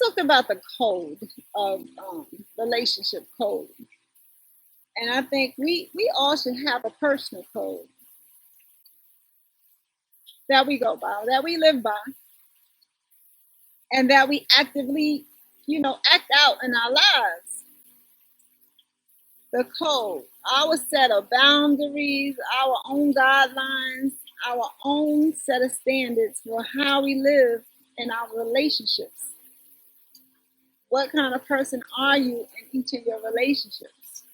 talk about the code of relationship code, and I think we all should have a personal code that we go by, that we live by, and that we actively, act out in our lives. The code, our set of boundaries, our own guidelines, our own set of standards for how we live in our relationships. What kind of person are you in each of your relationships?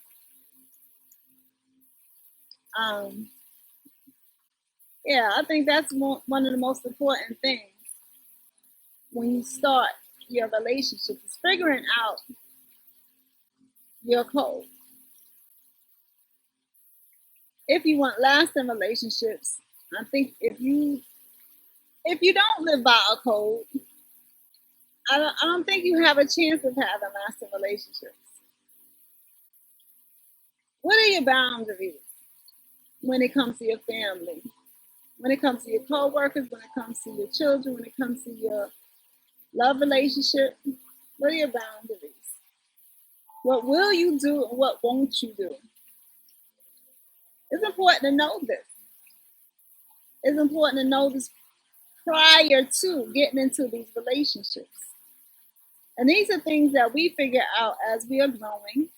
Yeah, I think that's one of the most important things when you start your relationship is figuring out your code. If you want lasting relationships, I think if you don't live by a code, I don't think you have a chance of having lasting relationships. What are your boundaries when it comes to your family? When it comes to your coworkers, when it comes to your children, when it comes to your love relationship, what are your boundaries? What will you do and what won't you do? It's important to know this. It's important to know this prior to getting into these relationships. And these are things that we figure out as we are growing,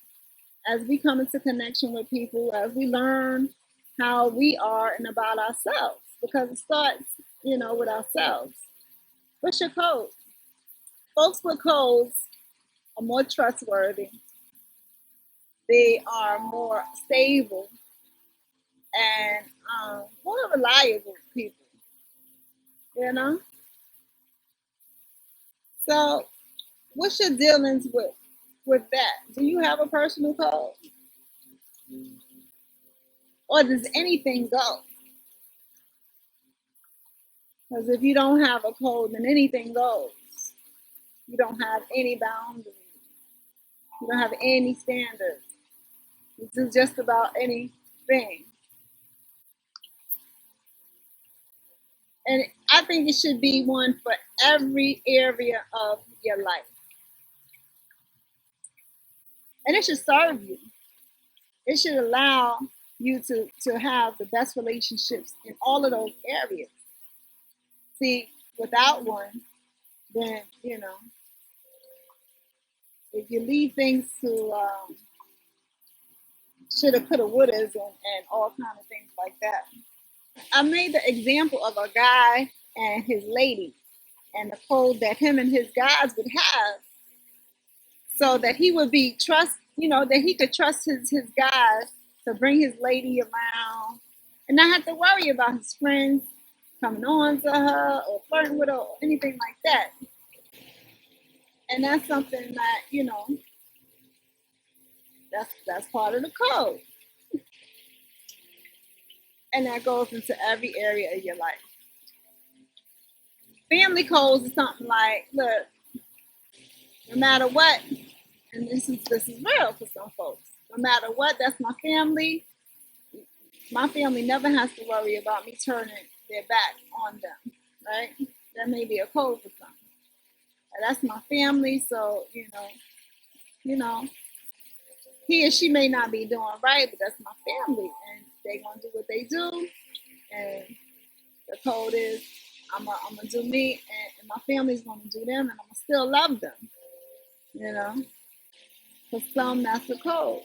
as we come into connection with people, as we learn how we are and about ourselves, because it starts, with ourselves. What's your code? Folks with codes are more trustworthy. They are more stable and more reliable people, So, what's your dealings with that? Do you have a personal code, or does anything go? Because if you don't have a code, then anything goes. You don't have any boundaries. You don't have any standards. You do just about anything. And I think it should be one for every area of your life. And it should serve you. It should allow you to have the best relationships in all of those areas. See, without one, then, if you leave things to shoulda, coulda, wouldas, and all kind of things like that. I made the example of a guy and his lady and the code that him and his guys would have so that he would be that he could trust his guys to bring his lady around and not have to worry about his friends coming on to her or flirting with her or anything like that. And that's something that, that's part of the code. And that goes into every area of your life. Family codes is something like, look, no matter what, and this is real for some folks. No matter what, that's my family. My family never has to worry about me turning their back on them, right? That may be a code for some. And that's my family, so he or she may not be doing right, but that's my family, and they're gonna do what they do. And the code is, I'm gonna do me, and my family's gonna do them, and I'm gonna still love them. For some, that's the code.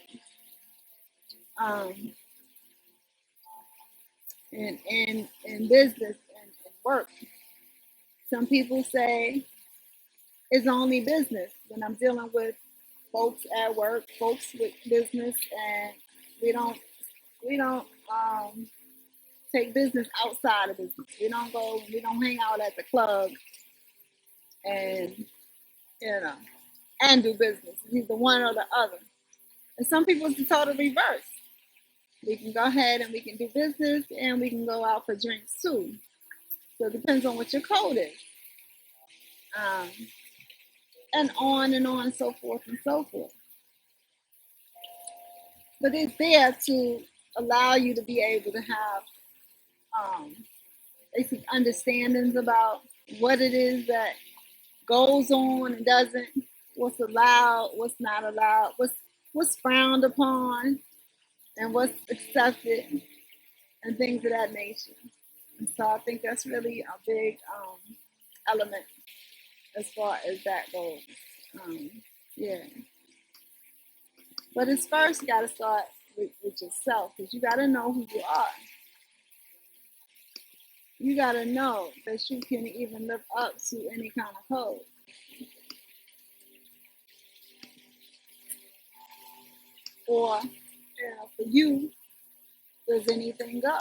In business and work, some people say it's only business. When I'm dealing with folks at work, folks with business, and we don't take business outside of business. We don't hang out at the club and and do business. It's either one or the other. And some people it's the total reverse. We can go ahead and we can do business and we can go out for drinks too. So it depends on what your code is. And on, so forth and so forth. But it's there to allow you to be able to have basic understandings about what it is that goes on and doesn't, what's allowed, what's not allowed, what's frowned upon, and what's accepted, and things of that nature. And so I think that's really a big element as far as that goes. Um, yeah. But it's first you got to start with yourself because you got to know who you are. You got to know that you can even live up to any kind of code. Or, for you, does anything go?